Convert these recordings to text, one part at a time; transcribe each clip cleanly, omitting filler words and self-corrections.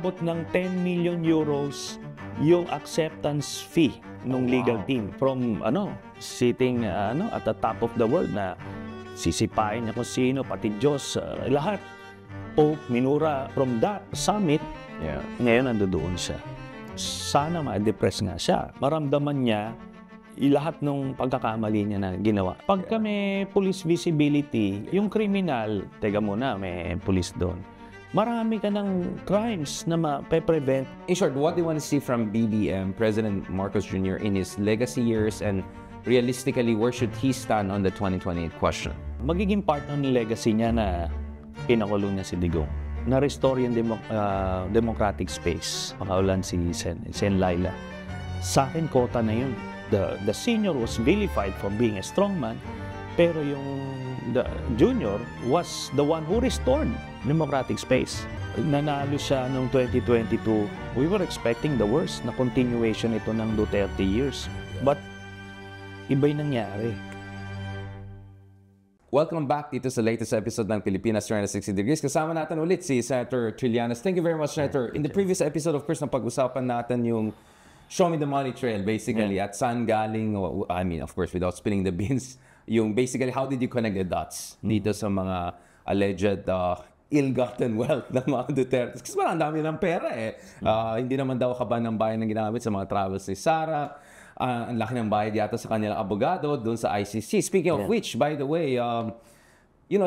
aabot ng 10 million euros yung acceptance fee ng legal team from sitting at the top of the world na sisipain niya kung sino, pati Diyos, lahat. Pope, minura, from that summit, ngayon nandoon siya. Sana ma-depress nga siya. Maramdaman niya lahat ng pagkakamali niya na ginawa. Pagka may police visibility, yung criminal, teka muna, may police doon. Marami ka ng crimes na ma-prevent. In short, what do you want to see from BBM, President Marcos Jr. in his legacy years, and realistically, where should he stand on the 2028 question? Magiging part ng legacy niya na pinakulong niya si Digong. Na-restore yung democratic space. Pakaulan si Sen Laila. Sa akin, kota na yun. The senior was vilified for being a strongman, pero the junior was the one who restored democratic space. Nanalo siya noong 2022. We were expecting the worst na continuation ito ng Duterte years. But iba'y nangyari. Welcome back dito sa latest episode ng Pilipinas 360 Degrees. Kasama natin ulit si Senator Trillanes. Thank you very much, Senator. In the previous episode, of course, napag-usapan natin yung Show Me the Money Trail, basically. At saan galing, I mean, of course, without spilling the beans, yung basically, how did you connect the dots dito sa mga alleged ill-gotten wealth ng mga Duterte? Kasi parang dami ng pera eh. Hindi naman daw kaban ng bayan ng ginamit sa mga travels ni Sara. Ang laki ng bayad yata sa kanilang abogado doon sa ICC. Speaking of which, by the way,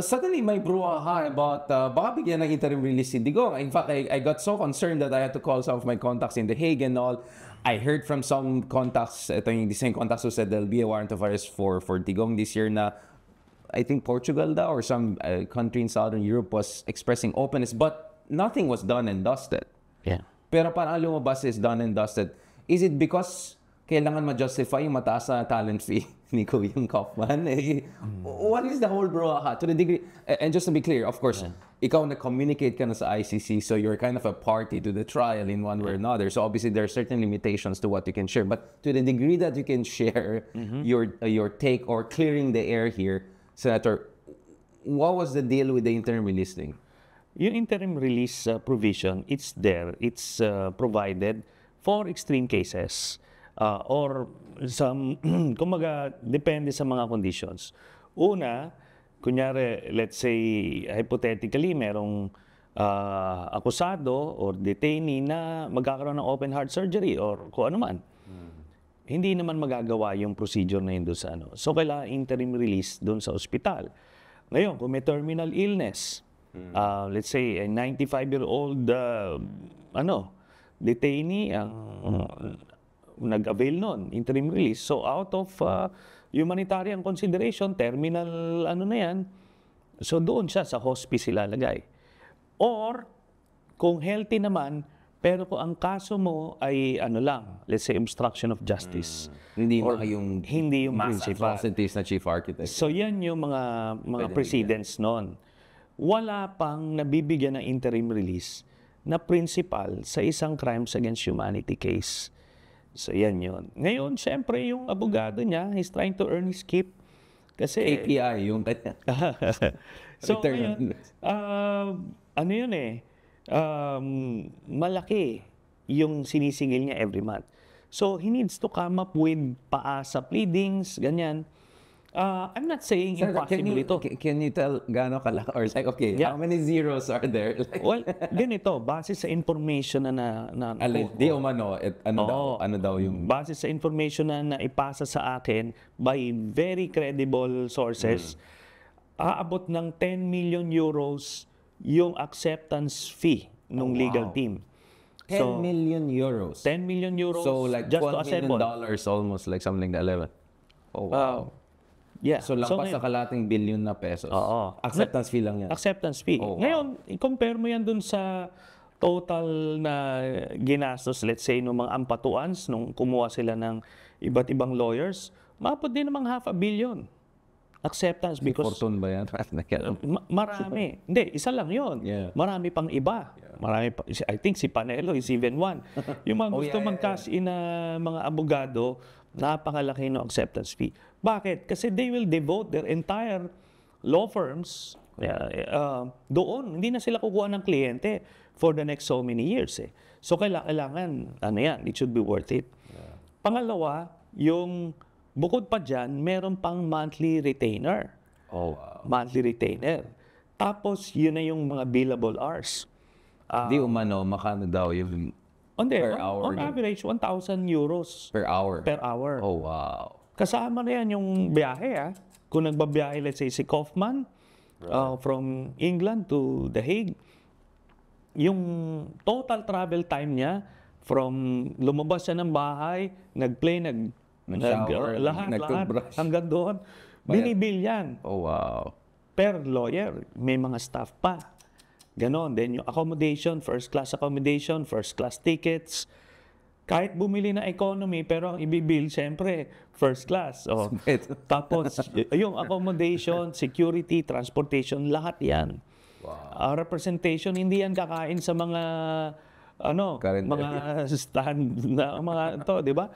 suddenly may brouhaha about baka bigyan ng interim release si Digong. In fact, I got so concerned that I had to call some of my contacts in The Hague and all. I heard from some contacts, ito yung the same contacts who said there'll be a warrant of arrest for Digong this year na I think Portugal daw or some country in Southern Europe was expressing openness, but nothing was done and dusted. Yeah. Pero parang lumabas is done and dusted. Is it because kailangan ma-justify yung mataas na talent fee ni Kuyang Kaufman? What is the whole brouhaha? To the degree, and just to be clear, of course, ikaw na-communicate ka na sa ICC, so you're kind of a party to the trial in one way or another. So obviously, there are certain limitations to what you can share. But to the degree that you can share your take or clearing the air here, Senator, what was the deal with the interim release thing? Yung interim release provision, it's there. It's provided for extreme cases. Or some, kumaga, depende sa mga conditions. Una, kunyari, let's say, hypothetically, merong akusado or detainee na magkakaroon ng open heart surgery or kung ano man. Hindi naman magagawa yung procedure na yun doon sa ano. So, kailangan interim release doon sa ospital. Ngayon, kung may terminal illness, let's say, a 95-year-old detainee, nag-avail nun, interim release. So, out of humanitarian consideration, terminal na yan, so doon siya sa hospice ilalagay. Or, kung healthy naman, pero kung ang kaso mo ay let's say obstruction of justice. Hindi yung mass principal. atrocities na chief architect. So, yan yung mga precedents nun. Wala pang nabibigyan ng interim release na principal sa isang crimes against humanity case. So, yan yun. Ngayon, syempre, yung abogado niya, he's trying to earn his keep. Kasi API, yung kanya. So, ngayon, malaki yung sinisingil niya every month. So, he needs to come up with paasa pleadings, ganyan. I'm not saying impossible ito. Can you tell gaano kalaki? Or like, okay, how many zeros are there? Well, ganito, base sa information na di umano, ano daw yung... Base sa information na naipasa sa akin by very credible sources, aabot ng 10 million euros yung acceptance fee ng legal team. 10 million euros? 10 million euros so like just $12 million almost, like something like 11. Oh, wow. Yeah. So, lampas sa kalating billion na pesos. Oo. Acceptance fee lang yan. Acceptance fee. Oh, wow. Ngayon, i-compare mo yan dun sa total na ginastos, let's say, ng mga ampatuans, nung kumuha sila ng iba't ibang lawyers, maapot din namang $500 million. Acceptance because... Fortune ba yan? Marami. Hindi, isa lang yun. Yeah. Marami pang iba. Marami pa, I think si Panelo is even one. Yung mga gusto mag-cash in na mga abogado, napakalaki ng acceptance fee. Bakit? Kasi they will devote their entire law firms Doon, hindi na sila kukuha ng kliyente for the next so many years eh. So kailangan, ano yan, it should be worth it. Pangalawa, yung bukod pa dyan, meron pang monthly retainer. Oh, wow. Monthly retainer. Tapos, yun na yung mga billable hours. Di umano, makano daw yung per hour? On average, 1,000 euros per hour. per hour. Oh, wow. Kasama na yan yung biyahe. Kung nagbabiyahe, let's say, si Kaufman from England to The Hague, yung total travel time niya from lumabas siya ng bahay, nag-plane, Nag-shower, lahat, nag-toothbrush. hanggang doon, binibill yan. Oh, wow. Per lawyer, may mga staff pa. Ganon. Then yung accommodation, first class tickets. Kahit bumili na economy, pero ang ibibill, siyempre, first class. Oh. Tapos, yung accommodation, security, transportation, lahat yan. Wow. Representation, hindi yan kakain sa mga, Current mga stand na mga ito, di ba?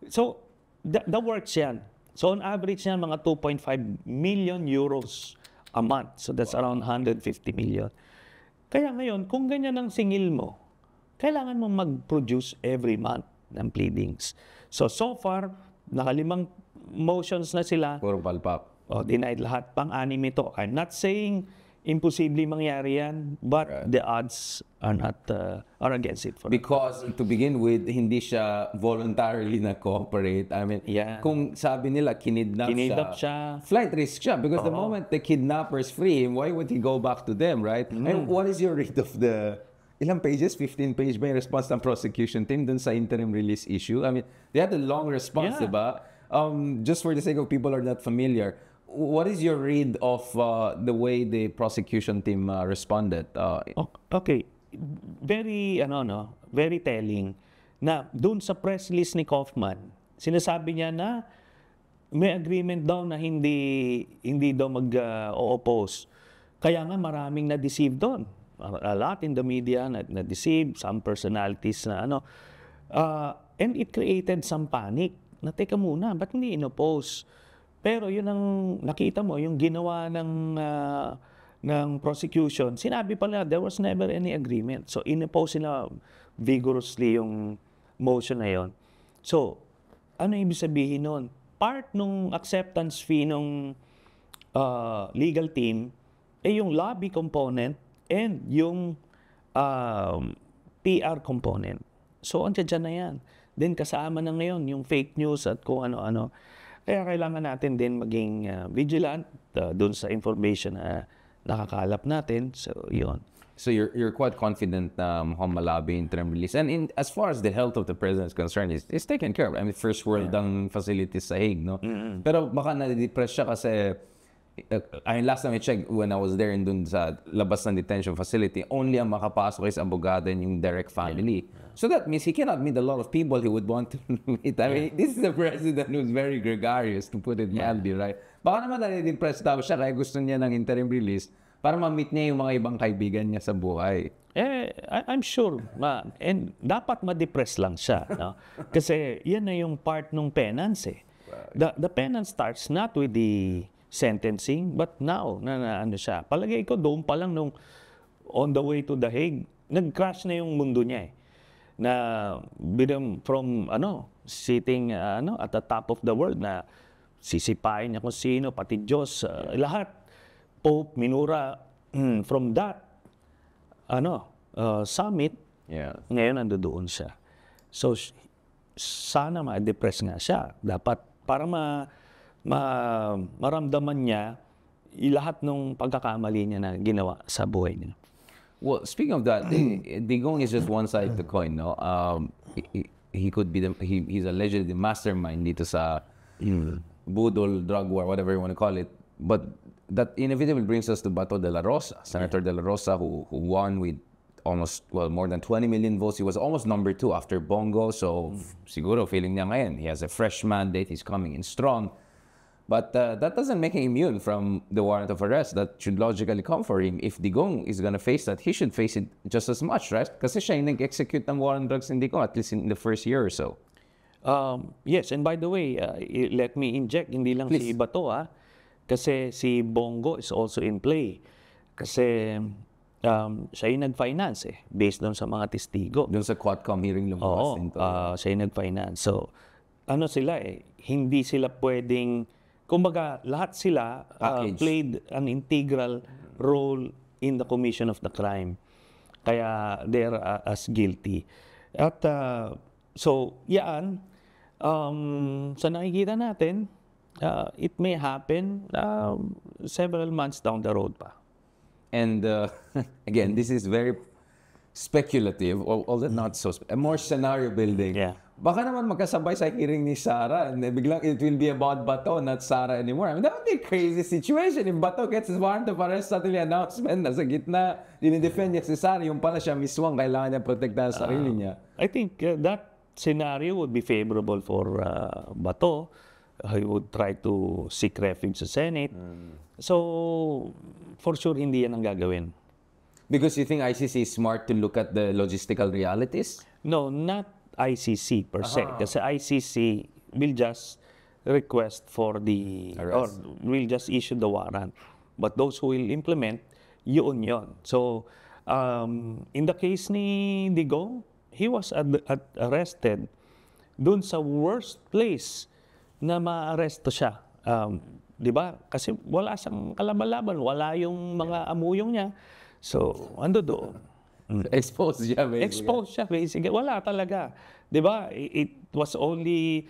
So, the works yan. So, on average yan, mga 2.5 million euros a month. So, that's around 150 million. Kaya ngayon, kung ganyan ang singil mo, kailangan mong mag-produce every month ng pleadings. So far, nakalimang motions na sila. Puro palpak. Denied lahat. Pang-anim ito. I'm not saying imposible mangyari yan, but the odds are against it. Because to begin with, hindi siya voluntarily na-cooperate. I mean, kung sabi nila, kinidnap siya, flight risk siya. Because the moment the kidnappers free him, why would he go back to them, right? And what is your read of the... Ilang pages? 15 page ba yung response ng prosecution team dun sa interim release issue? I mean, they had a long response, diba? Just for the sake of people who are not familiar, what is your read of the way the prosecution team responded? Okay. Very, very telling na dun sa press release ni Kaufman, sinasabi niya na may agreement daw na hindi daw mag-oppose. Kaya nga maraming na-deceive doon. A lot in the media na-deceive, some personalities na and it created some panic na teka muna, ba't hindi in-oppose? Pero yun ang nakita mo, yung ginawa ng prosecution, sinabi pala there was never any agreement. So in-oppose sila vigorously yung motion na yon. So, ano ibig sabihin nun? Part nung acceptance fee nung legal team ay yung lobby component and yung PR component. So, andyan na yan. Then, kasama na ngayon yung fake news at kung ano-ano. Kaya kailangan natin din maging vigilant dun sa information na nakakalap natin. So, yun. So, you're quite confident na mukhang malabi yung interim release. And as far as the health of the president is concerned, it's taken care of. I mean, first world ang facilities sa Hague, no? Pero baka na-depress siya kasi last time I checked, when I was there in dun sa labas ng detention facility, only ang makapasok is abogado and yung direct family. So that means he cannot meet a lot of people he would want to meet. I mean, this is a president who's very gregarious, to put it mildly, right? Baka naman na-depress daw siya kaya gusto niya ng interim release para ma-meet niya yung mga ibang kaibigan niya sa buhay. I'm sure. And dapat ma-depress lang siya. No? Kasi yan na yung part ng penance eh. The penance starts not with the sentencing, but now, ano siya. Palagay ko, doon pa lang nung on the way to The Hague, nag-crash na yung mundo niya eh. Na from sitting at the top of the world na sisipain niya kung sino, pati Diyos, lahat. Pope, minura, from that summit, ngayon ando doon siya. So, sana ma-depress nga siya. Dapat, para maramdaman niya lahat ng pagkakamali niya na ginawa sa buhay niya. Well, speaking of that, Digong is just one side of the coin, no? He could be he's allegedly the mastermind dito sa budol, drug war, whatever you want to call it. But that inevitably brings us to Bato de la Rosa, Senator de la Rosa, who won with almost, more than 20 million votes. He was almost number 2 after Bongo. So, siguro feeling niya ngayon, he has a fresh mandate, he's coming in strong. But that doesn't make him immune from the warrant of arrest that should logically come for him. If Digong is going to face that, he should face it just as much, right? Kasi siya yung nag-execute ng war on drugs in Digong, at least in the first year or so. Yes, and by the way, let me inject, hindi lang si Bato, kasi si Bongo is also in play. Kasi siya yung nag-finance based doon sa mga testigo. Doon sa Quadcom hearing lumabas Oo, din to. siya yung nag-finance. So, ano sila hindi sila pwedeng, kumbaga lahat sila Package. played an integral role in the commission of the crime. Kaya they're as guilty. At so, yan, sa nakikita natin, it may happen several months down the road pa. And again, this is very speculative, although not so, more scenario building. Yeah. Baka naman magkasabay sa hearing ni Sara and then biglang it will be about Bato, not Sara anymore. I mean, that would be a crazy situation if Bato gets his warrant of arrest, suddenly announcement, nasa gitna, dinidefend niya si Sara, yung pala siya mismo ang kailangan niya protektahan sa sarili niya. I think that scenario would be favorable for Bato. He would try to seek refuge sa Senate. So, for sure, hindi yan ang gagawin. Because you think ICC is smart to look at the logistical realities? No, not ICC per se. Kasi ICC will just request for the, or Arrest. will just issue the warrant. But those who will implement, yun. So, in the case ni Digong, he was arrested dun sa worst place na ma-arresto siya. Di ba? Kasi wala siyang kalaban-laban, wala yung mga amuyong niya. So, ando doon. Exposed siya, basically. Exposed siya, basically. Wala talaga. Di ba? It was only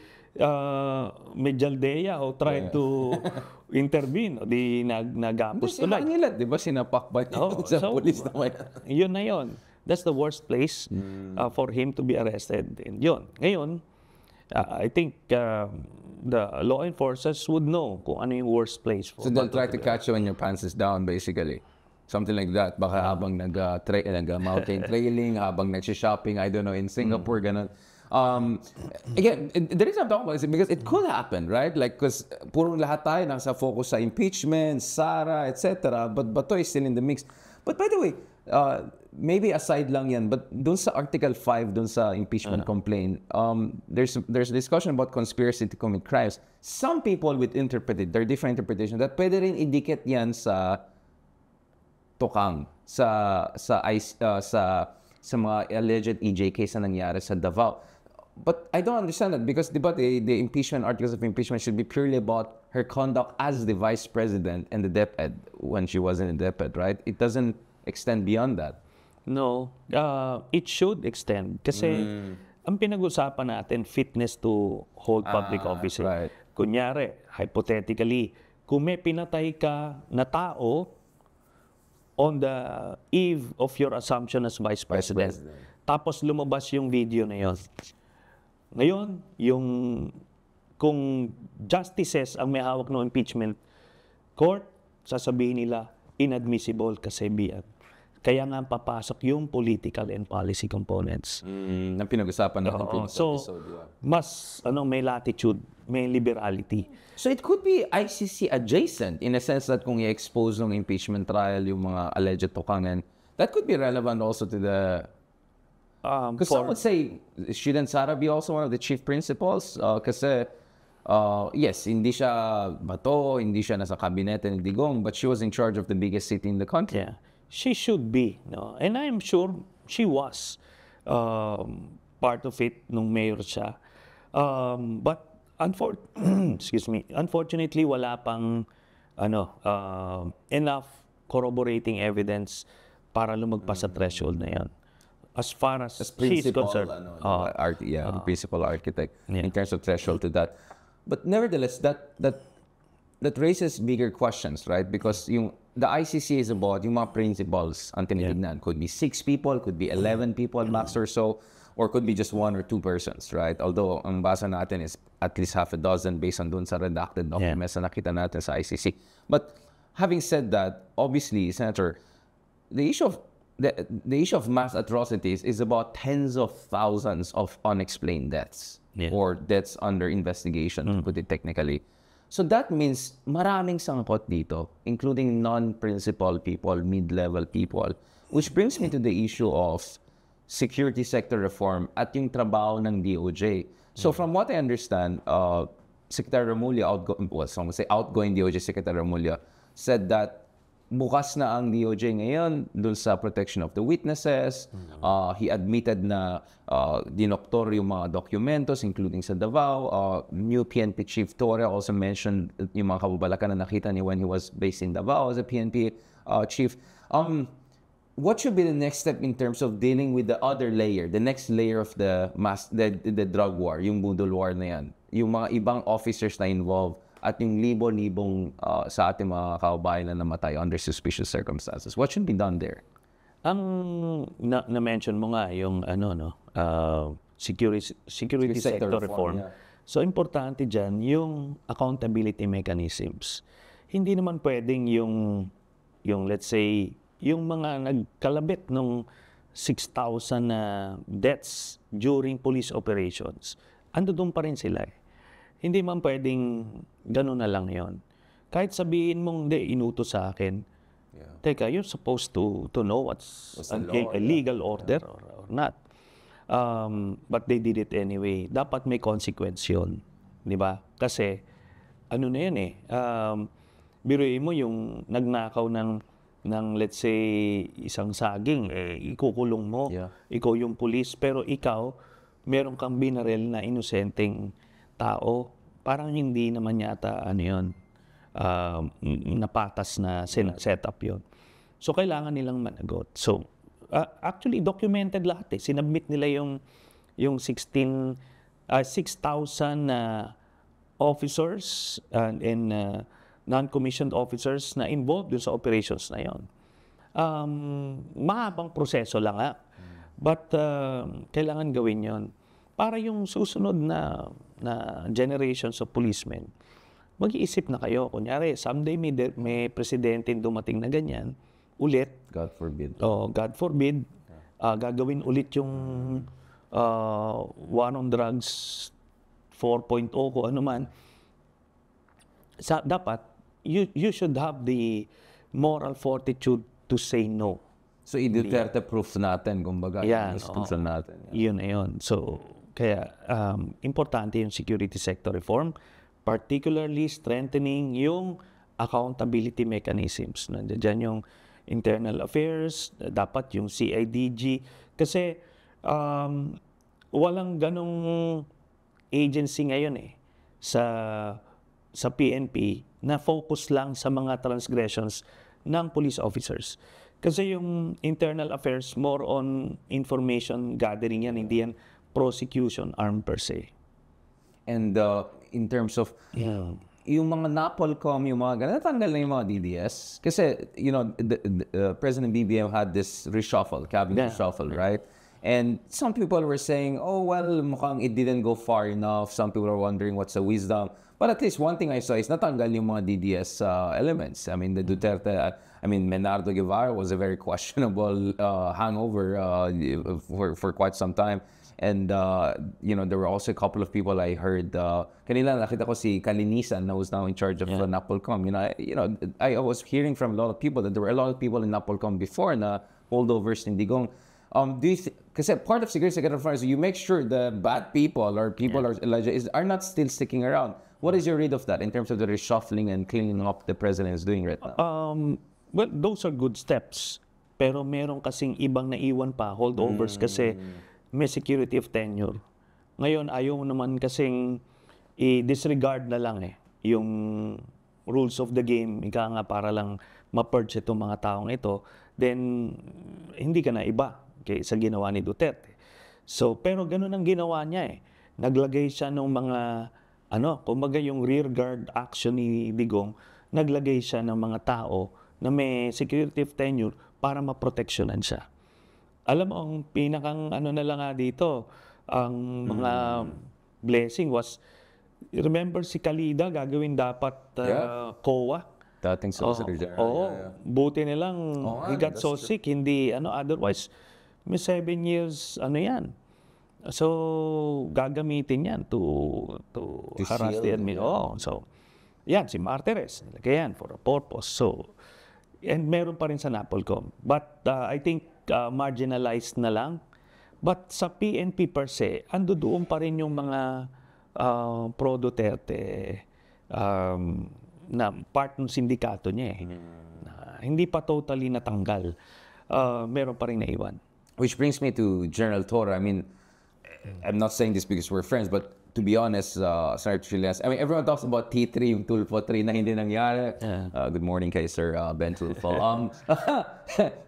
Medialdea who tried to intervene. Di nagapos Hindi, tuloy. si nila, di ba, sinapak ba niya sa so, police naman? Yun na yun. That's the worst place for him to be arrested. And yun. Ngayon, I think the law enforcers would know kung ano yung worst place for So they'll try to catch you when your pants is down, basically. Something like that. Baka habang nag-mountain trailing, habang nag-shopping, I don't know, in Singapore, ganun. Again, the reason I'm talking about is because it could happen, right? Like, because purong lahat tayo nasa focus sa impeachment, Sara, etc. But Bato is still in the mix. But by the way, maybe aside lang yan, but dun sa Article 5, dun sa impeachment complaint, there's a discussion about conspiracy to commit crimes. Some people would interpret it, there are different interpretations, that pwede rin idikit yan sa Tokang, sa mga alleged EJ case na nangyari sa Davao. But I don't understand that because the impeachment, articles of impeachment should be purely about her conduct as the vice president and the DepEd when she wasn't in DepEd, right? It doesn't extend beyond that. No, it should extend. Kasi ang pinag-usapan natin, fitness to hold public office. Right. Kunyari, hypothetically, kung may pinatay ka na tao on the eve of your assumption as vice president, tapos lumabas yung video na yon. Ngayon, kung justices ang may hawak ng impeachment court, sasabihin nila, inadmissible kasi biyan. Kaya nga papasok yung political and policy components. Na pinag-usapan natin previous So, episode. Yeah. mas may latitude, may liberality. So it could be ICC adjacent in a sense that kung i-expose ng impeachment trial yung mga alleged Tokangan, that could be relevant also to the... Because some would say, shouldn't Sara be also one of the chief principals? Kasi, yes, hindi siya Bato, hindi siya nasa kabinete ni Digong, but she was in charge of the biggest city in the country. Yeah. She should be. No? And I'm sure she was part of it nung mayor siya. But unfortunately, wala pang enough corroborating evidence para lumagpas sa threshold na yan. As far as she's concerned. Principal architect in terms of threshold to that. But nevertheless, that raises bigger questions, right? Because the ICC is about yung mga principals ang tinitignan. Could be 6 people, could be 11 people max or so, or could be just 1 or 2 persons, right? Although ang basa natin is at least half a dozen based on dun sa redacted documents na nakita natin sa ICC. But having said that, obviously, Senator, the issue of mass atrocities is about tens of thousands of unexplained deaths or deaths under investigation, to put it technically. So that means maraming sangkot dito, including non-principal people, mid-level people, which brings me to the issue of security sector reform at yung trabaho ng DOJ. So from what I understand, Secretary Remulla, outgoing DOJ Secretary Remulla, said that bukas na ang DOJ ngayon dun sa protection of the witnesses. He admitted na dinoktor yung mga documentos, including sa Davao. New PNP Chief Torre also mentioned yung mga kababalakan na nakita niya when he was based in Davao as a PNP chief. What should be the next step in terms of dealing with the other layer, the next layer of the drug war, yung budol war na yan, yung mga ibang officers na involved, at yung libo-libong sa ating mga kababayan na namatay under suspicious circumstances? What should be done there? Ang na-mention mo nga yung security sector reform. Yeah. So importante diyan yung accountability mechanisms. Hindi naman pwedeng yung let's say yung mga nagkalabit nung 6,000 na deaths during police operations. Ando doon pa rin sila eh. Hindi man pwedeng gano'n na lang yon. Kahit sabihin mong, hindi, inutos sa akin. Yeah. Teka, you're supposed to know what's a legal order or not. But they did it anyway. Dapat may consequence yun. Di ba? Kasi, ano na yun eh. Biruin mo yung nagnakaw ng let's say, isang saging, ikukulong mo. Yeah. Ikaw yung police, pero ikaw, meron kang binaril na inosenteng tao, parang hindi naman yata napatas na setup yon. So kailangan nilang managot. So actually documented lahat eh. Sinubmit nila yung 6,000 officers and non-commissioned officers na involved dun sa operations na yon. Mahabang proseso lang nga. But kailangan gawin yon para yung susunod na generations of policemen, mag-iisip na kayo. Kunyari, someday may presidente dumating na ganyan, ulit. God forbid. Oh, God forbid. Gagawin ulit yung war on drugs 4.0 ko ano man. Dapat, you should have the moral fortitude to say no. So, i-Duterte proof natin, kumbaga. Yan, natin. Yun na yun. So, kaya importante yung security sector reform, particularly strengthening yung accountability mechanisms. Nandiyan yung internal affairs, dapat yung CIDG. Kasi walang ganong agency ngayon sa PNP na focus lang sa mga transgressions ng police officers. Kasi yung internal affairs, more on information gathering yan, hindi yan prosecution arm per se. And in terms of yung mga NAPOLCOM, yung mga ganun, natanggal na yung mga DDS. Kasi, President BBM had this reshuffle, cabinet reshuffle, right? And some people were saying, oh, well, mukhang it didn't go far enough. Some people are wondering what's the wisdom. But at least one thing I saw is natanggal yung mga DDS elements. I mean, the Duterte, Menardo Guevara was a very questionable hangover for quite some time. And, there were also a couple of people I heard. Kanila nakita ko si Kalinisan, who was now in charge of NAPOLCOM. I was hearing from a lot of people that there were a lot of people in NAPOLCOM before na holdovers in Digong. Do you kasi part of security reform is you make sure the bad people or people are not still sticking around. What is your read of that in terms of the reshuffling and cleaning up the president is doing right now? Well, those are good steps. Pero meron kasing ibang naiwan pa, holdovers, kasi may security of tenure. Ngayon, ayaw naman kasing i-disregard na lang yung rules of the game, ika nga para lang ma-purge itong mga taong ito, then hindi ka na iba sa ginawa ni Duterte. So, pero ganun ang ginawa niya Naglagay siya ng mga, kumbaga yung rear guard action ni Digong, naglagay siya ng mga tao na may security of tenure para maproteksyonan siya. Alam mo, ang pinakang na lang dito, ang mga blessing was, remember si Kalida, gagawin dapat COA. Dating Solicitor General. Buti nilang he got so sick, hindi, otherwise, may 7 years, yan. So, gagamitin yan to harass the administration. So, yan, si Martires, nilagay yan for a purpose. So, and meron pa rin sa NAPOLCOM. But I think marginalized na lang. But sa PNP per se, ando doon pa rin yung mga pro-Duterte na part ng sindikato niya hindi pa totally natanggal. Meron pa rin naiwan. Which brings me to General Torre. I mean, I'm not saying this because we're friends, but to be honest, Senator Trillanes, I mean, everyone talks about T3, yung Tulfo 3 na hindi nangyari. Good morning kay Sir Ben Tulfo.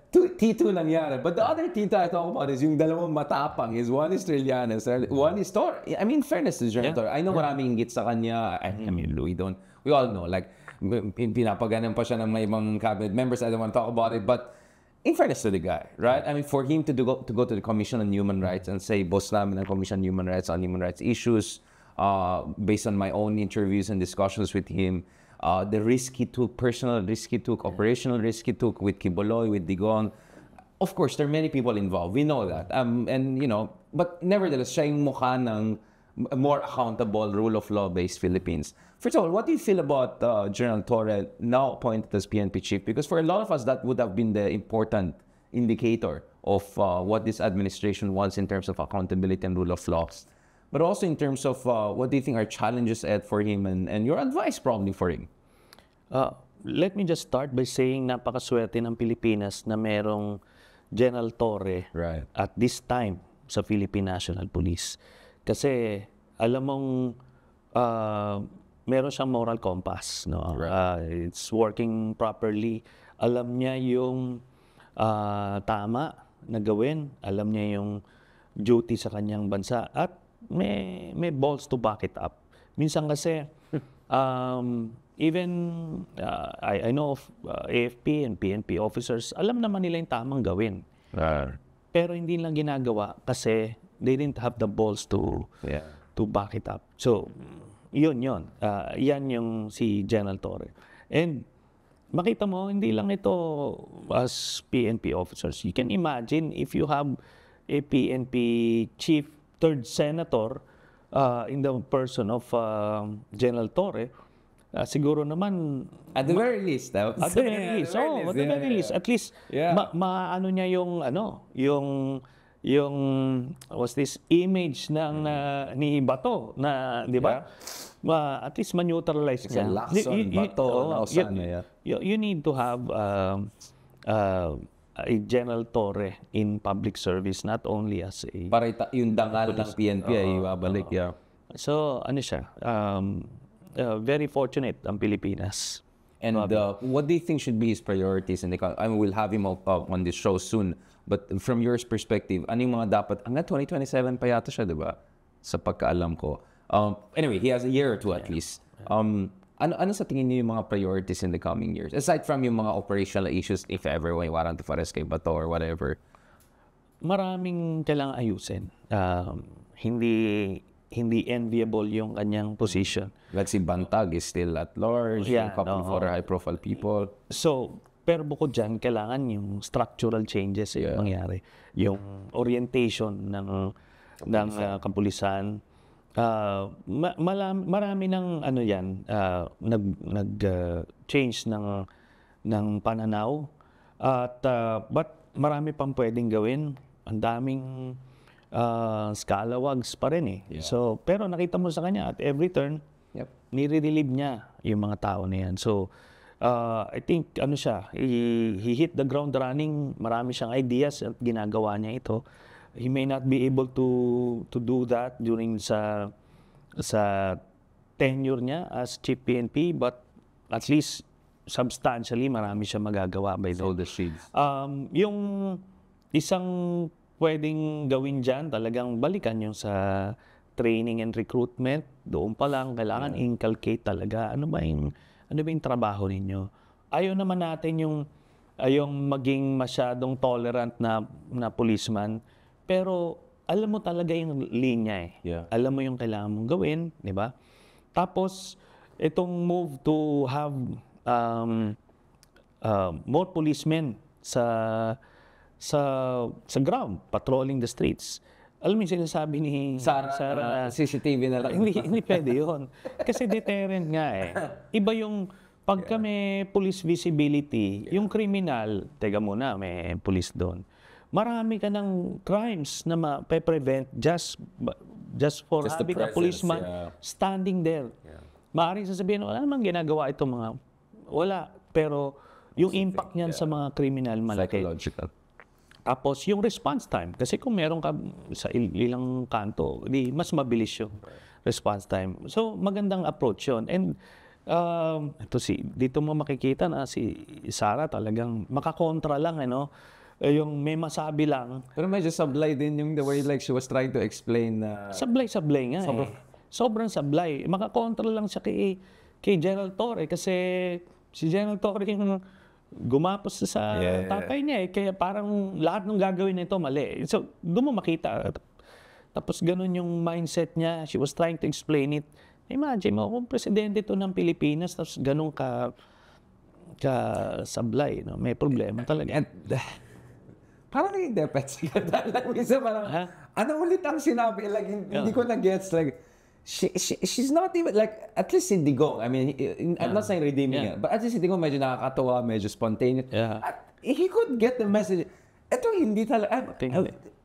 T2 nangyari. But the other T2 I talk about is yung dalawang matapang. One is Trillanes, one is Torre. I mean, fairness to General Torre. I know maraming hingit sa kanya. I mean, we all know. Like, pinapaganan pa siya ng may ibang cabinet members. I don't want to talk about it. But in fairness to the guy, right? I mean, for him to go to the Commission on Human Rights and say, boss namin ng Commission on Human Rights issues, based on my own interviews and discussions with him, the risk he took, personal risk he took, operational risk he took with Quiboloy, with Digong. Of course, there are many people involved. We know that. And, but nevertheless, siya yung mukha ng a more accountable, rule of law-based Philippines. First of all, what do you feel about General Torre now appointed as PNP chief? Because for a lot of us, that would have been the important indicator of what this administration wants in terms of accountability and rule of law. But also in terms of what do you think are challenges ahead for him and your advice probably for him? Let me just start by saying napakaswerte ng Pilipinas na merong General Torre at this time sa Philippine National Police. Kasi alam mong meron siyang moral compass, no? It's working properly. Alam niya yung tama na gawin. Alam niya yung duty sa kanyang bansa at may balls to back it up. Minsan kasi even I know of AFP and PNP officers, alam naman nila yung tamang gawin. Pero hindi lang ginagawa kasi they didn't have the balls to back it up. So, yun. Yan yung si General Torre. And makita mo, hindi lang ito as PNP officers. You can imagine if you have a PNP chief, third senator in the person of General Torre, siguro naman at the very least, at the very least, at least maano niya yung was this image ng ni Bato na, di ba? At least ma-neutralize niya. You need to have a General Torre in public service, not only as a para yung dangal ng PNP ay ibabalik. So ano siya, very fortunate ang Pilipinas. And what do you think should be his priorities? And I mean, we'll have him on this show soon. But from your perspective, ano yung mga dapat, hanggang 2027 pa yata siya, di ba? Sa pagkaalam ko. Anyway, he has a year or two at least. Ano sa tingin niyo yung mga priorities in the coming years? Aside from yung mga operational issues, if ever, may warrant of arrest kay Bato or whatever. Maraming kailangang ayusin. Hindi enviable yung kanyang position. Let's see, Bantag is still at large, a couple of other high-profile people. So, pero bukod dyan, kailangan yung structural changes yung mangyari. Yung orientation ng kapulisan. Marami ng nag-change ng pananaw. But marami pang pwedeng gawin. Ang daming scalawags pa rin eh. So, pero nakita mo sa kanya at every turn, nire-relieve niya yung mga tao na yan. So, I think he hit the ground running. Marami siyang ideas at ginagawa niya ito. He may not be able to do that during sa tenure niya as Chief PNP, but at least substantially marami siya magagawa by then. The shields. Yung isang pwedeng gawin dyan, talagang balikan yung sa training and recruitment. Doon pa lang kailangan inculcate talaga. Ano ba yung trabaho ninyo? Ayaw naman natin yung maging masyadong tolerant na policeman. Pero alam mo talaga yung linya eh. Alam mo yung kailangan mong gawin, di ba? Tapos, itong move to have more policemen sa ground, patrolling the streets. Alam mo yung sinasabi ni Sara, CCTV na lang. Hindi pwede yun. Kasi deterrent nga eh. Iba yung pagka may police visibility, yung criminal, teka muna, may police doon. Marami ka ng crimes na ma-prevent just for having a policeman standing there. Maaaring sasabihin, wala namang ginagawa itong mga... Wala. Pero Yung impact niyan sa mga criminal malaki. Psychological. Tapos yung response time, kasi kung meron ka sa ilang kanto, di mas mabilis yung response time. So magandang approach yun. And dito mo makikita na si Sara talagang makakontra lang, yung may masabi lang. Pero medyo sablay din yung the way like she was trying to explain. Sablay nga Sobrang sablay. Makakontra lang siya kay General Torre kasi si General Torre yung gumapos sa tatay niya kaya parang lahat ng gagawin nito mali. So, doon mo makita. Tapos ganun yung mindset niya. She was trying to explain it. Imagine mo, kung presidente to ng Pilipinas, tapos ganun ka sablay, may problema talaga. And, parang naging defensive ka dahil minsan parang, ano ulit ang sinabi? Like, hindi ko na-gets. Like, she's not even, like, at least si Digong, I mean, I'm not saying redeeming it, but at least si Digong medyo nakakatawa, medyo spontaneous. At he could get the message. Ito, hindi talaga.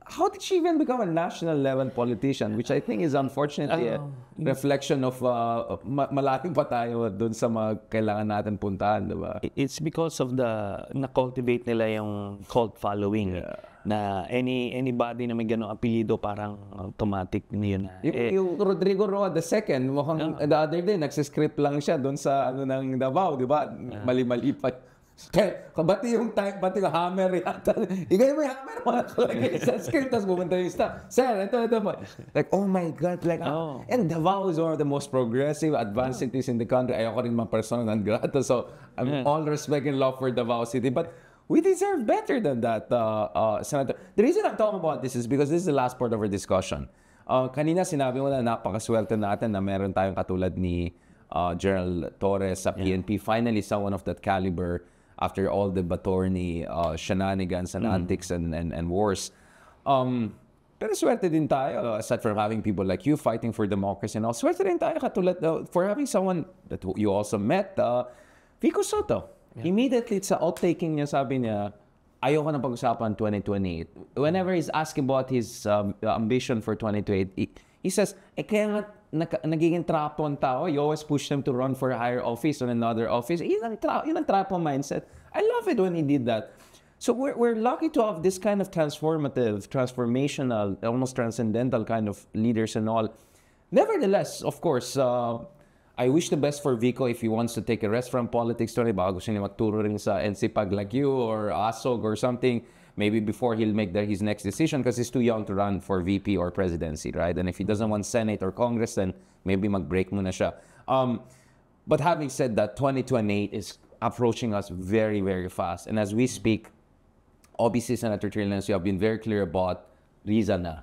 How did she even become a national level politician? Which I think is unfortunately a reflection of malaking pa tayo dun sa mga kailangan natin puntahan, diba? It's because of na-cultivate nila yung cult following. Na anybody na may gano'ng apelyido parang automatic yun na. Yung Rodrigo Roa II, mukhang the other day, nagsiscript lang siya doon sa ng Davao, di ba? Mali-mali pa. Bati yung hammer yata. Igay mo yung hammer, mga kalagay sa script, tapos pumunta yung staff. Sir, ito. Like, oh my God. Like, and Davao is one of the most progressive, advanced cities in the country. Ayoko rin mga persona non grata. So, all respect and love for Davao City. But, we deserve better than that, Senator. The reason I'm talking about this is because this is the last part of our discussion. Kanina sinabi mo na napakaswerte natin na meron tayong katulad ni General Torres sa PNP. Finally, someone of that caliber after all the Batorni shenanigans and antics and wars. Pero swerte din tayo, aside from having people like you fighting for democracy and all, swerte din tayo katulad for having someone that you also met, Vico Soto. Immediately sa outtaking niya, sabi niya, ayoko na pag-usapan 2028. Whenever he's asking about his ambition for 2028, he says, kaya nga nagiging trapo ang tao. You always push them to run for a higher office or another office. Yun ang trapo mindset. I love it when he did that. So we're lucky to have this kind of transformational, almost transcendental kind of leaders and all. Nevertheless, of course, I wish the best for Vico if he wants to take a rest from politics. Baka gusto niya magturo rin sa NCPAG like you or ASOG or something. Maybe before he'll make his next decision because he's too young to run for VP or presidency, right? And if he doesn't want Senate or Congress, then maybe mag-break muna siya. But having said that, 2028 is approaching us very, very fast. And as we speak, obviously, Senator Trillanes, you have been very clear about Riza na.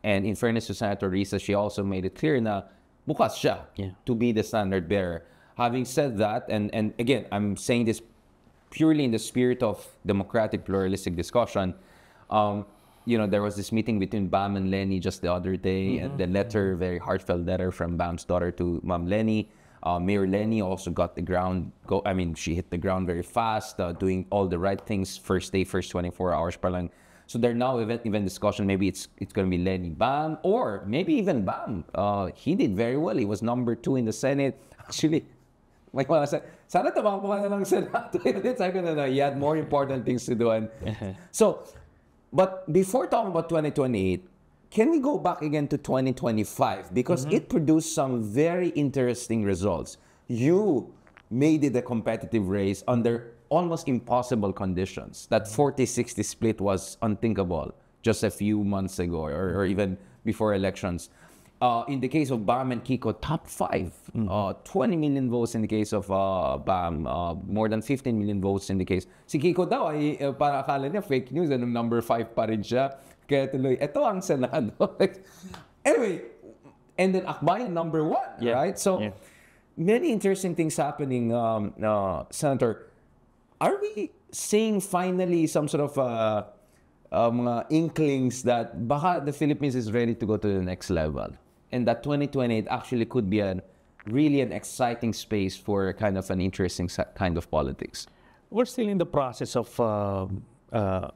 And in fairness to Senator Riza, she also made it clear na bukas siya to be the standard bearer. Having said that, and again, I'm saying this purely in the spirit of democratic pluralistic discussion, there was this meeting between Bam and Lenny just the other day, and the letter, very heartfelt letter from Bam's daughter to Ma'am Lenny. Mayor Lenny also got she hit the ground very fast, doing all the right things, first day, first 24 hours pa lang. So they're now even discussion, maybe it's going to be Lenny Bam, or maybe even Bam. He did very well. He was number 2 in the Senate. Actually, like what I said, sana tumakbo ka na ng Senado. He had more important things to do. So, but before talking about 2028, can we go back again to 2025? Because it produced some very interesting results. You made it a competitive race under almost impossible conditions. That 40-60 split was unthinkable just a few months ago or even before elections. In the case of Bam and Kiko, top 5. 20 million votes in the case of Bam. More than 15 million votes in the case. Si Kiko daw ay para akala niya fake news. Number 5 pa rin siya. Kaya tuloy, ito ang Senado. Anyway, and then Akbayan number 1, right? So, many interesting things happening, Senator. Are we seeing finally some sort of mga inklings that baka the Philippines is ready to go to the next level? And that 2028 actually could be really an exciting space for kind of an interesting kind of politics. We're still in the process of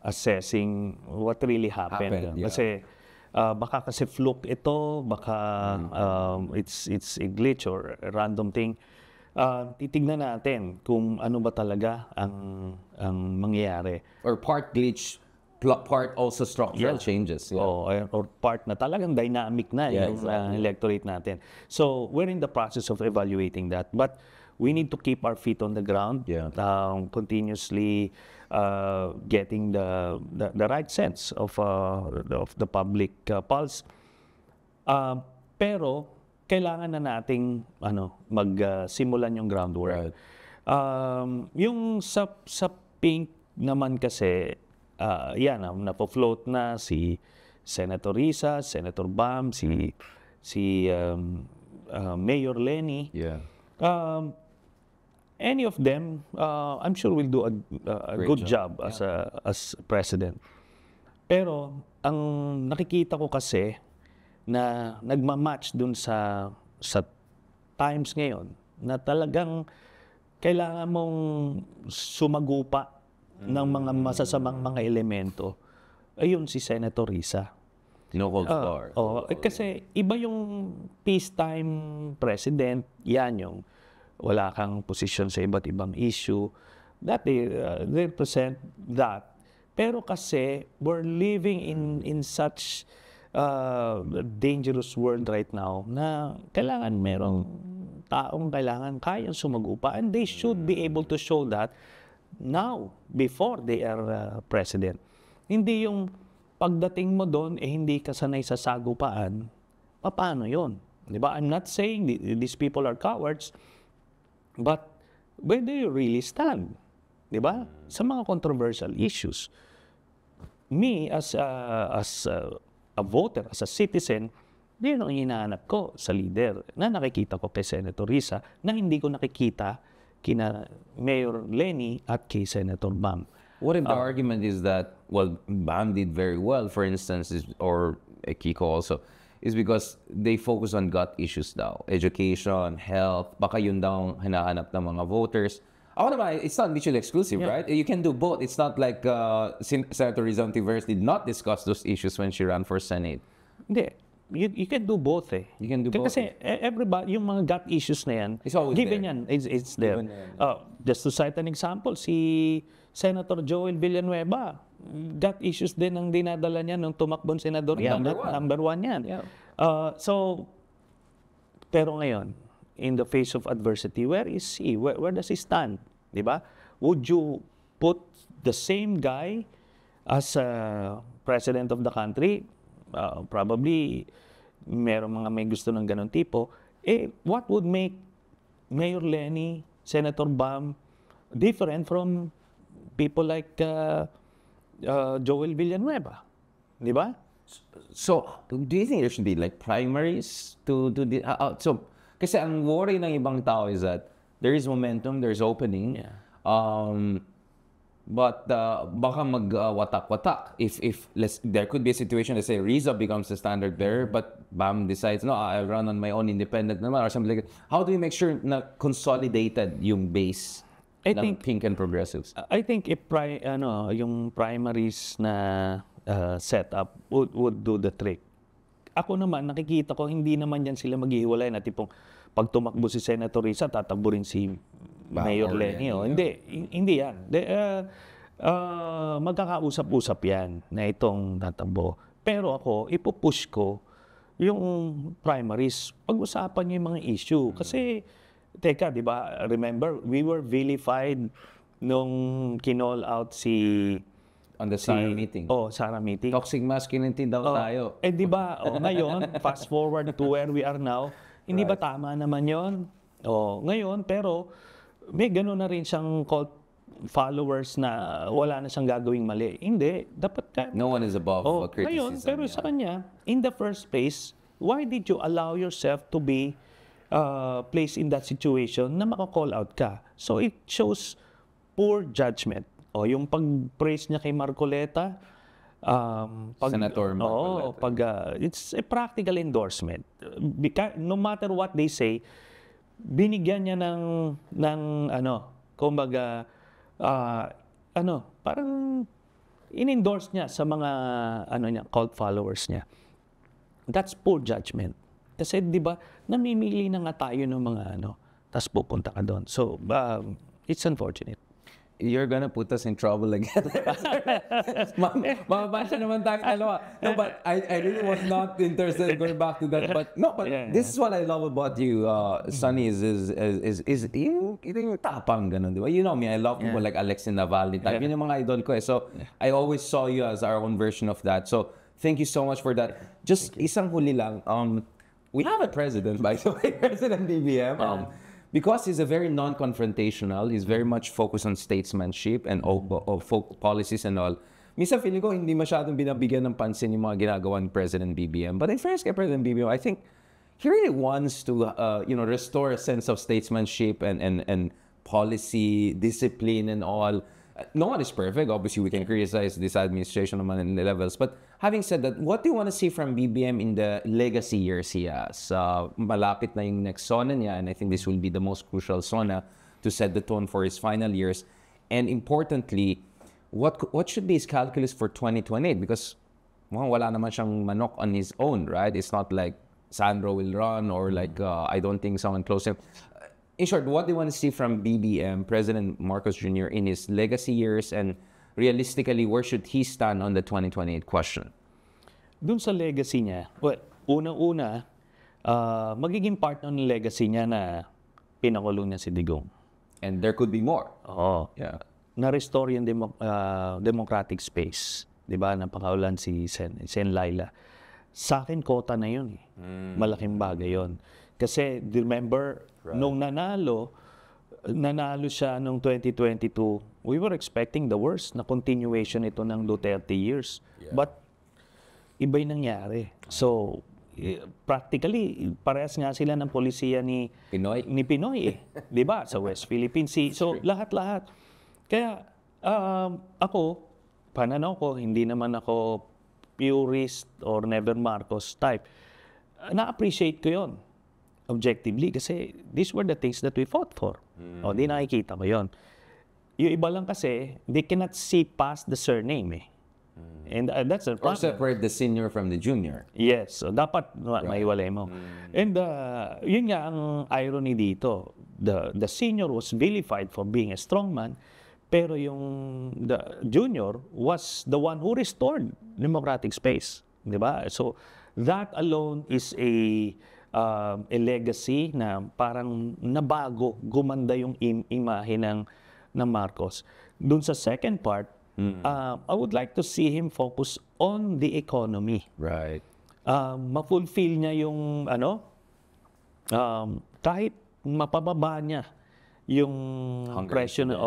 assessing what really happened. Kasi baka kasi fluke ito, baka it's a glitch or a random thing. titignan natin kung ano ba talaga ang mangyayari. Or part glitch, part also structural changes. Yeah. Or part na talagang dynamic na yung electorate natin. So, we're in the process of evaluating that. But we need to keep our feet on the ground, continuously getting the right sense of the public pulse. Pero kailangan na nating magsimulan yung groundwork. Right. Yung sa pink naman kasi napo-float na si Senator Risa, Senator Bam, si Mayor Lenny. Yeah. Any of them, I'm sure will do a good job as president. Pero ang nakikita ko kasi na nagmamatch dun sa times ngayon na talagang kailangan mong sumagupa ng mga masasamang mga elemento, ayun si Senator Risa. No holds barred. Kasi iba yung peacetime president, yan yung wala kang posisyon sa iba't ibang issue, that they represent that. Pero kasi we're living in such dangerous world right now na kailangan merong taong kayang sumagupa, and they should be able to show that now before they are president. Hindi yung pagdating mo doon hindi ka sanay sa sagupaan. Paano yun? Diba? I'm not saying these people are cowards, but where do you really stand? Diba? Sa mga controversial issues. Me as a voter, as a citizen, yun ang hinahanap ko sa leader na nakikita ko kay Senator Risa na hindi ko nakikita kina Mayor Lenny at kay Senator Bam. What if the argument is that, well, Bam did very well, for instance, or Kiko also, is because they focus on gut issues daw. Education, health, baka yun daw hinahanap ng mga voters. Ako naman, it's not mutually exclusive, right? You can do both. It's not like Senator Rizal Tiveros did not discuss those issues when she ran for Senate. Hindi. You can do both eh. You can do both. Kasi everybody, yung mga gut issues na yan, it's always given there. Yan, it's there. Just to cite an example, si Senator Joel Villanueva, gut issues din ang dinadala niya nung tumakbong senador yan. Number one yan. Yeah. Pero ngayon, in the face of adversity, where is he? Where does he stand? Diba? Would you put the same guy as president of the country? Probably, meron mga may gusto ng ganun tipo. What would make Mayor Lenny, Senator Bam, different from people like Joel Villanueva? Diba? So, do you think there should be like primaries to do the... kasi ang worry ng ibang tao is that there is momentum, there's opening. Yeah. But baka mag-watak-watak. If there could be a situation, let's say Riza becomes the standard bearer, but Bam decides, no, I'll run on my own independent naman, or something like that. How do you make sure na consolidated yung base ng pink and progressives? I think if yung primaries na setup would do the trick. Ako naman, nakikita ko, hindi naman yan sila maghihiwalay na tipong pag tumakbo si Senator Risa, tatakbo rin si Mayor Lenny. Hindi yan. Magkakausap-usap yan na itong tatakbo. Pero ako, ipupush ko yung primaries. Pag-usapan niyo yung mga issue. Kasi, teka, di ba, remember, we were vilified nung kinall out si... On the Sara meeting. Sara meeting. Toxic masculinity daw tayo. Di ba, ngayon, fast forward to where we are now, hindi ba tama naman yon? Ngayon, pero may gano'n na rin siyang cult followers na wala na siyang gagawing mali. Hindi. Dapat no one is above criticism. Ngayon, pero sa kanya, in the first place, why did you allow yourself to be placed in that situation na maka-call out ka? So it shows poor judgment. Yung pag-praise niya kay Marcoleta, Senator Marcoleta. It's a practical endorsement. No matter what they say, binigyan niya ng kumbaga, parang in-endorse niya sa mga cult followers niya. That's poor judgment. Kasi 'di ba, namimili na nga tayo ng mga tas pupunta ka doon. So, it's unfortunate. You're gonna put us in trouble again. Mababasa naman tayo dalawa. No, but I really was not interested in going back to that. But no, but this is what I love about you, Sonny, is yung tapang ganun, di ba? You know me, I love people like Alexei Navalny type. Yun yung mga idol ko eh. So, I always saw you as our own version of that. So, thank you so much for that. Just isang huli lang. We have a president, by the way, President BBM. Because he's a very non-confrontational, he's very much focused on statesmanship and policies and all. Minsan feeling ko hindi masyadong binabigyan ng pansin yung mga ginagawa ni President BBM. But in fairness kay President BBM, I think he really wants to restore a sense of statesmanship and policy, discipline and all. No one is perfect. Obviously, we can criticize this administration naman in the levels. But having said that, what do you want to see from BBM in the legacy years he has? Malapit na yung next SONA niya, and I think this will be the most crucial SONA to set the tone for his final years. And importantly, what should be his calculus for 2028? Because wala naman siyang manok on his own, right? It's not like Sandro will run or like I don't think someone close him. In short, what do you want to see from BBM, President Marcos Jr. in his legacy years, and realistically, where should he stand on the 2028 question? Doon sa legacy niya, well, unang-una, magiging part ng legacy niya na pinakulong niya si Digong. And there could be more. Oo. Yeah. Na-restore yung democratic space. Di ba? Napakaulan si Sen Laila. Sa akin, kota na yun. Malaking bagay yun. Kasi, remember, nung nanalo siya nung 2022, we were expecting the worst na continuation ito ng Duterte years. Yeah. But, iba yung nangyari. So, practically, parehas nga sila ng polisiya ni Pinoy eh. Di ba? Sa West Philippine Sea. So, lahat-lahat. Kaya, ako, pananaw ko, hindi naman ako purist or never Marcos type. Na-appreciate ko yon objectively kasi these were the things that we fought for. O, di nakikita ko yon. Yung iba lang kasi, they cannot see past the surname eh. And that's a problem. Or separate the senior from the junior. Yes. So, dapat maiwalay mo. And yun nga ang irony dito. The senior was vilified for being a strongman, pero the junior was the one who restored democratic space. Di ba? So, that alone is a legacy na parang nabago, gumanda yung imahe ng Marcos. Doon sa second part, I would like to see him focus on the economy. Right. Ma-fulfill niya yung kahit mapababa niya yung presyo na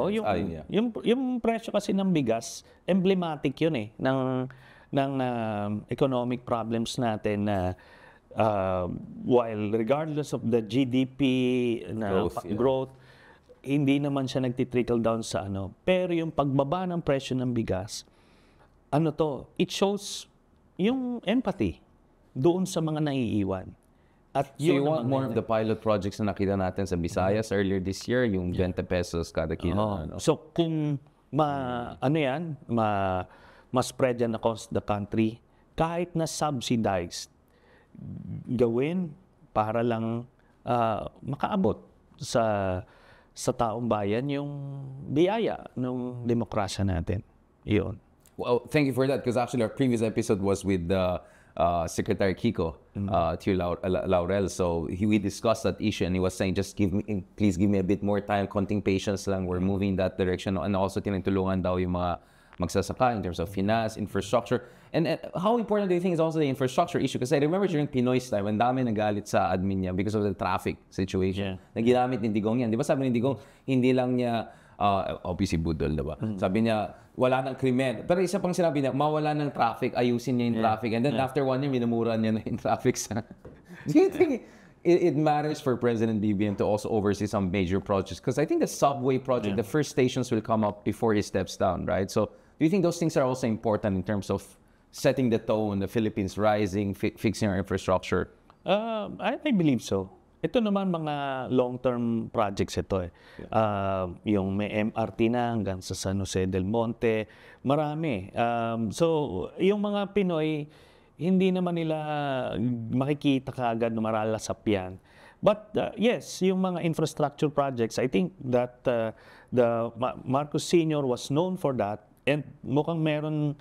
yung presyo kasi ng bigas, emblematic yun eh ng economic problems natin na while regardless of the GDP na growth, hindi naman siya nagtitrickle down sa pero yung pagbaba ng presyo ng bigas, it shows yung empathy doon sa mga naiiwan. At so you want more of the pilot projects na nakita natin sa Visayas earlier this year, yung 20 pesos kada kilo. So kung ma-spread yan across the country, kahit na subsidized, gawin para lang makaabot sa taong bayan yung biyaya ng demokrasya natin. Iyon. Well, thank you for that because actually our previous episode was with Secretary Kiko Laurel. So we discussed that issue and he was saying, please give me a bit more time, konting patience lang, we're moving in that direction. And also tinutulungan daw yung mga magsasaka in terms of finance, infrastructure. And how important do you think is also the infrastructure issue? Because I remember during Pinoy's time, ang dami nagalit sa admin niya because of the traffic situation. Na ginamit ni Digong yan. Di ba sabi ni Digong, hindi lang niya, obviously budol, di ba? Sabi niya, wala ng krimen. Pero isa pang sinabi niya, mawala ng traffic, ayusin niya yung traffic. And then after 1 year, minumura niya na yung traffic sa... Do you think it matters for President BBM to also oversee some major projects? Because I think the subway project, the first stations will come up before he steps down, right? So do you think those things are also important in terms of setting the tone, the Philippines rising, fixing our infrastructure? I believe so. Ito naman mga long-term projects ito eh. Yung may MRT na hanggang sa San Jose del Monte, marami. So, yung mga Pinoy, hindi naman nila makikita kaagad na maralasap yan. But yes, yung mga infrastructure projects, I think that the Marcos Sr. was known for that, and mukhang meron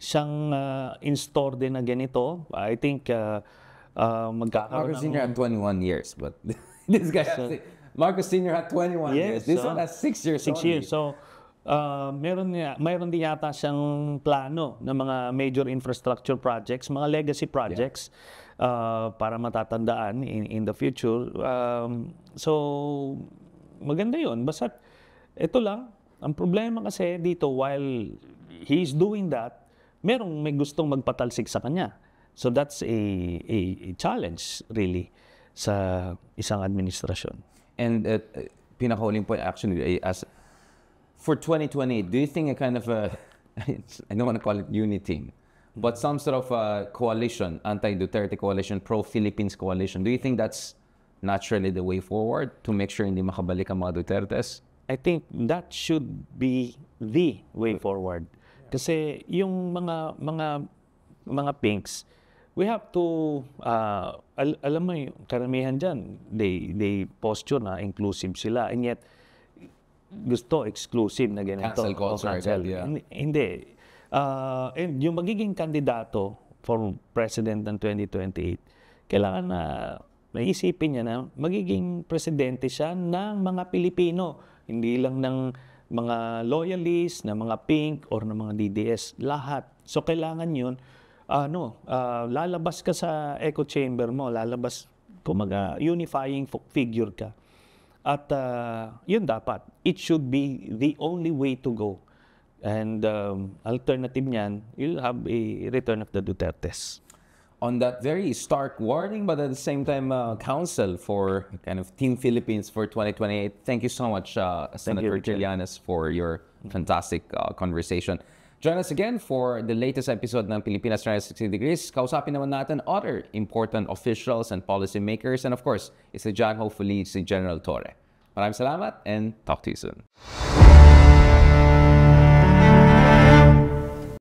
siyang in store din na ganito. I think magkakaroon Marcos Sr. had 21 years, but this guy has Marcos Sr. had 21 years. This one has 6 years. 6 years. So, mayroon din yata siyang plano ng mga major infrastructure projects, mga legacy projects para matatandaan in the future. So, maganda yun. Basta, ito lang, ang problema kasi dito, while he's doing that, may gustong magpatalsik sa kanya. So, that's a challenge, really, sa isang administrasyon. And pinakahuling point, actually, as for 2028, do you think a kind of I don't want to call it unity, but some sort of coalition, anti-Duterte coalition, pro-Philippines coalition, do you think that's naturally the way forward to make sure hindi makabalik ang mga Dutertes? I think that should be the way forward. Kasi yung mga pinks, we have to, alam mo yung karamihan dyan, they posture na inclusive sila, and yet, gusto exclusive na ganito. Cancel culture. Yeah. Hindi. And yung magiging kandidato for president ng 2028, kailangan na naisipin niya na magiging presidente siya ng mga Pilipino. Hindi lang ng mga loyalists, ng mga pink, or ng mga DDS. Lahat. So, kailangan yun, lalabas ka sa echo chamber mo, lalabas, unifying figure ka. At yun dapat. It should be the only way to go. And alternative niyan, you'll have a return of the Dutertes. On that very stark warning, but at the same time, counsel for kind of Team Philippines for 2028. Thank you so much, Senator Trillanes, for your fantastic conversation. Join us again for the latest episode ng Pilipinas 360 Degrees. Kausapin naman natin other important officials and policymakers. And of course, isa dyan, hopefully, si General Torre. Maraming salamat and talk to you soon.